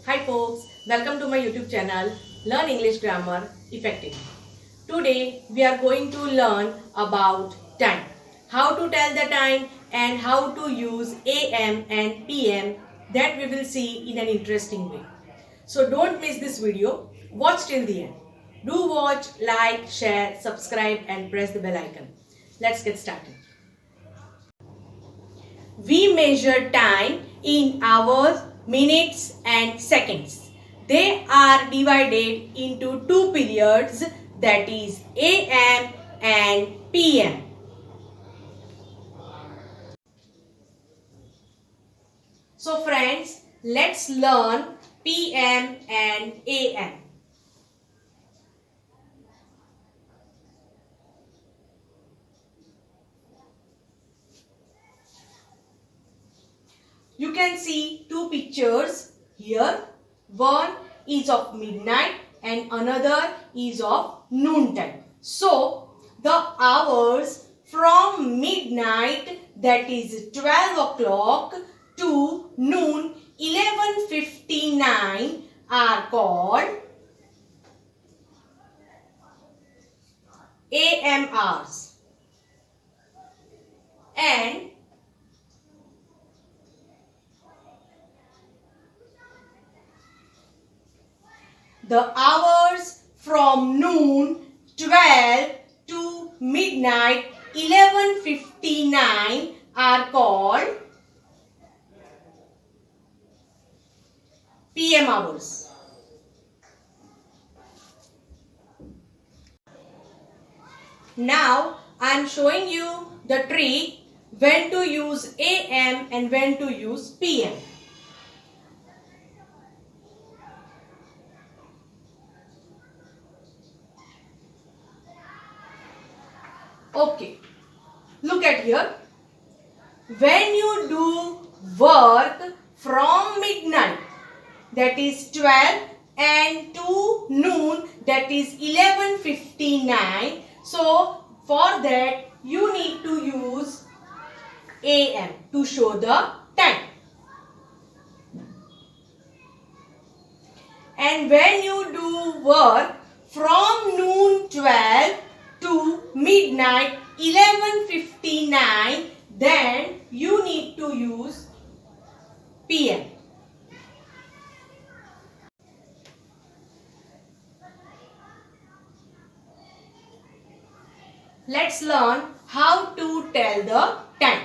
Hi folks, welcome to my YouTube channel Learn English Grammar Effectively. Today we are going to learn about time. How to tell the time and how to use AM and PM, that we will see in an interesting way. So don't miss this video. Watch till the end. Do watch, like, share, subscribe and press the bell icon. Let's get started. We measure time in hours, minutes and seconds. They are divided into two periods, that is AM and PM. So friends, let's learn PM and AM. You can see two pictures here. One is of midnight and another is of noontime. So, the hours from midnight, that is 12 o'clock, to noon 11:59 are called AM hours. And the hours from noon 12 to midnight 11:59 are called PM hours. Now I am showing you the trick when to use AM and when to use PM. Okay, look at here. When you do work from midnight, that is 12, and to noon, that is 11:59. So, for that you need to use AM to show the time. And when you do work from noon 12 to midnight 11:59, then you need to use PM. Let's learn how to tell the time.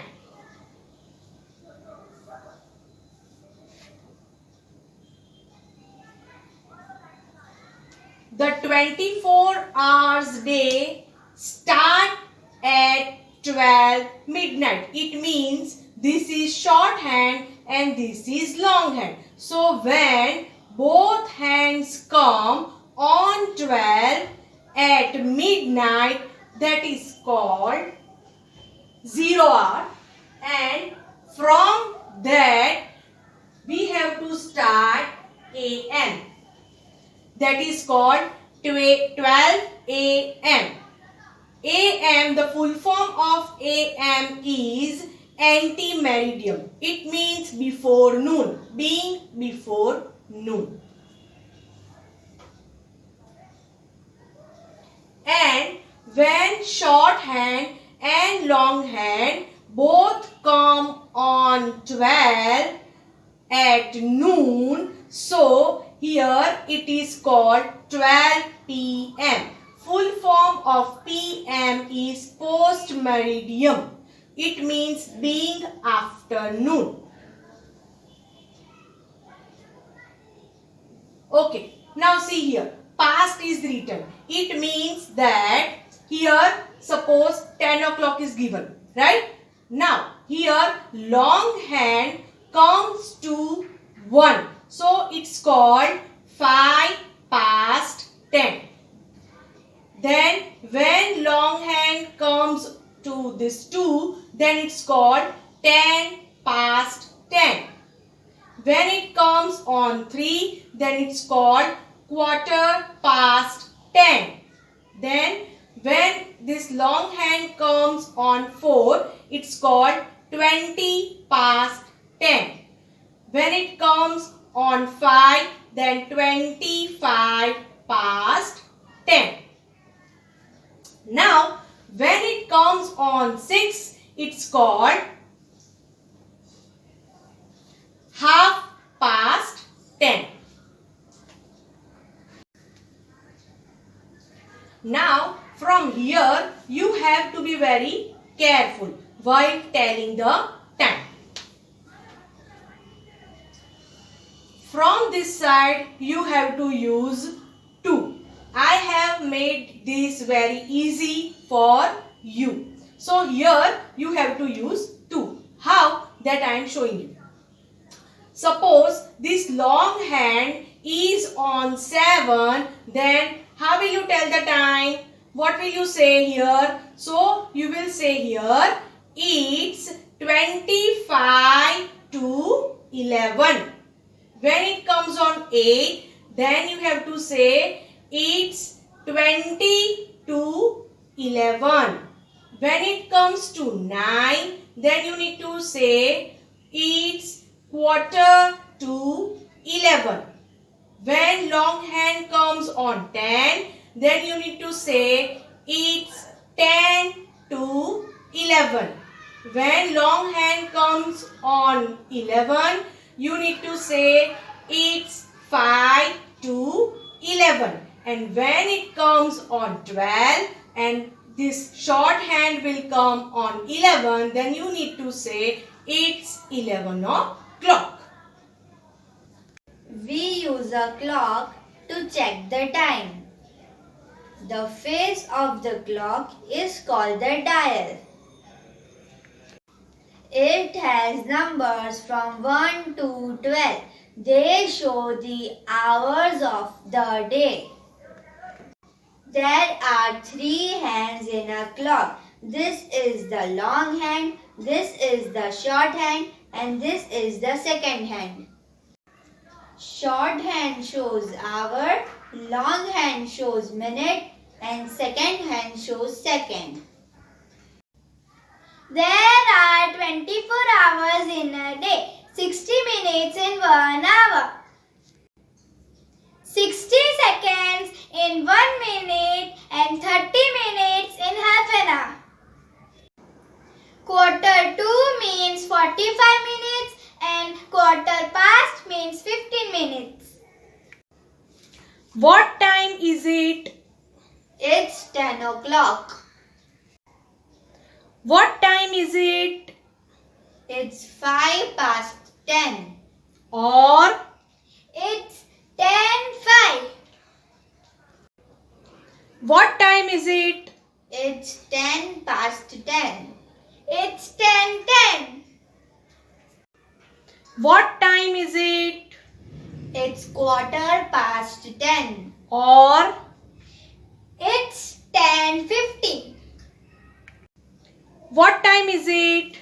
The 24 hours day start at 12 midnight. It means this is shorthand and this is longhand. So when both hands come on 12 at midnight, that is called 0 hour, and from that we have to start AM. That is called 12 AM. AM, the full form of AM is anti-meridian. It means before noon, being before noon. And when shorthand and longhand both come on 12 at noon, so here it is called 12 PM. Full form of PM is post meridian. It means being afternoon. Okay, now see here. Past is written. It means that here suppose 10 o'clock is given, right? Now here longhand comes to 1. So it's called 5 past 10. Then when longhand comes to this 2, then it's called 10 past 10. When it comes on 3, then it's called quarter past 10. Then when this longhand comes on 4, it's called 20 past 10. When it comes on 5, then 25 past 10. Now, when it comes on 6, it's called half past 10. Now, from here, you have to be very careful while telling the time. From this side, you have to use 2. I have made this very easy for you. So, here you have to use 2. How? That I am showing you. Suppose this long hand is on 7, then how will you tell the time? What will you say here? So, you will say here, it's 25 to 11. When it comes on 8, then you have to say, it's 20 to 11. When it comes to 9, then you need to say, it's quarter to 11. When long hand comes on 10, then you need to say it's 10 to 11. When long hand comes on 11, you need to say it's 5 to 11. And when it comes on 12 and this short hand will come on 11, then you need to say it's 11 o'clock. We use a clock to check the time. The face of the clock is called the dial. It has numbers from 1 to 12. They show the hours of the day. There are 3 hands in a clock. This is the long hand, this is the short hand, and this is the second hand. Short hand shows hour, long hand shows minute, and second hand shows second. There are 24 hours in a day, 60 minutes in 1 hour, 60 seconds in 1 minute, and 30 minutes in half an hour. Quarter to means 45 minutes and quarter past means 15 minutes. What time is it? It's 10 o'clock. What time is it? It's 5 past 10. Or It's 10:05. what time is it? It's 10 past 10. It's 10:10. What time is it? It's quarter past 10. Or It's 10:50. what time is it?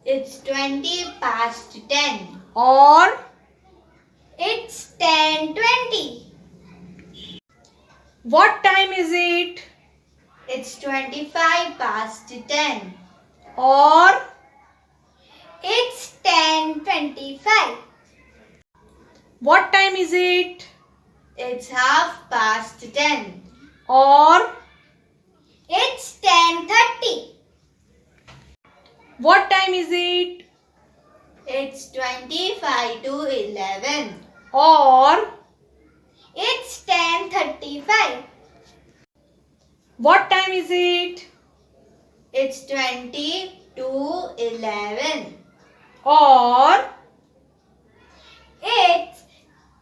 It's 20 past 10. Or It's 10:20. what time is it? It's 25 past 10. Or It's 10:25. what time is it? It's half past 10. Or It's 10:30. what time is it? It's 25 to 11. Or It's 10:35. what time is it? It's 20 to 11. Or It's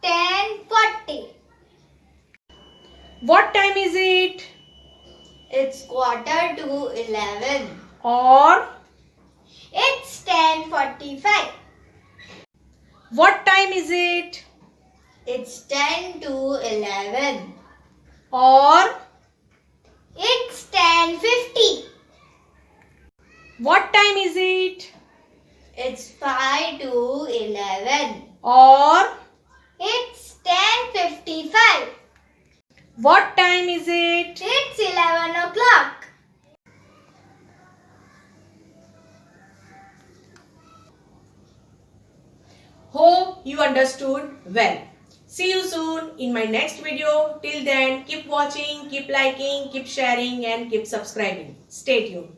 10:40. what time is it? It's quarter to 11. Or It's 10:45. what time is it? It's 10 to 11. Or It's 10:50. what time is it? It's 5 to 11. Or It's 10:55. what time is it? It's 11 o'clock. Hope you understood well. See you soon in my next video. Till then, keep watching, keep liking, keep sharing and keep subscribing. Stay tuned.